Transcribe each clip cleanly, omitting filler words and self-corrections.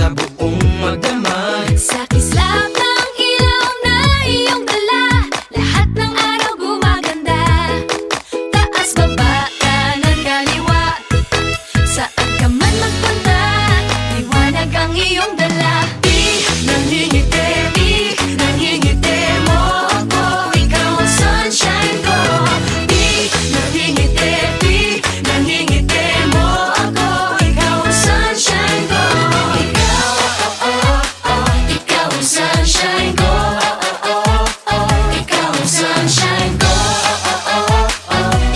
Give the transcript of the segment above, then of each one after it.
sa buong magdamag. Sa kislap ng ilaw na iyong dala, lahat ng araw gumaganda. Taas, baba, kanan, kaliwa, saan ka man magpunta, liwanag ang iyong dala. Di nangingiti mo ako, ikaw ang sunshine ko. Di nangingiti mo ako, ikaw ang sunshine ko. Ikaw, ikaw ang sunshine ko. Ikaw ang sunshine ko.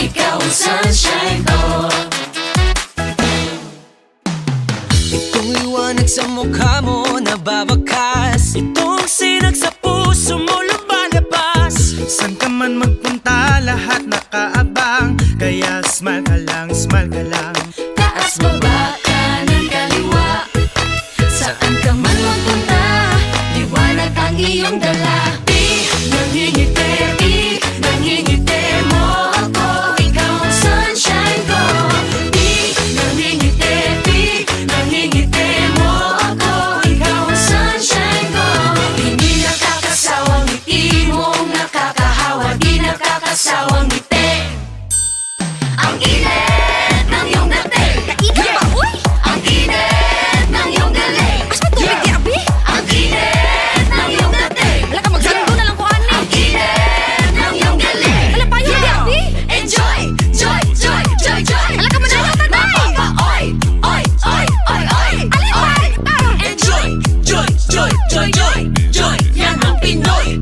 Ikaw ang sunshine ko. Itong liwanag sa mukha mo nababakas, itong sinag sa puso mo lumalabas. San ka man magpunta, lahat nakaabang. Kaya smile ka lang, smile ka lang. Taas, baba, kanan, kaliwa, saan ka man magpunta, liwanag ang iyong dala. Di nangingiti mo ako, ikaw ang sunshine ko. Di nangingiti mo ako, ikaw ang sunshine ko. Hindi nakakasawang ngiti mong nakakahawa, di nakakasawang ngiti. Ang init ng iyong dating. Kailan ba, uy? Ang init ng iyong galing. As ba tubig di abi? Ang init ng iyong dating. Wala ka magsando na lang ko, ani. Ang init ng iyong galing. Wala pa yun di abi? Enjoy, joy, joy, joy, joy. Wala ka manalo ka, day. Oy, oy, oy, oy, oy. Alin ba? Enjoy, joy, joy, joy, joy, joy. Yan ang Pinoy.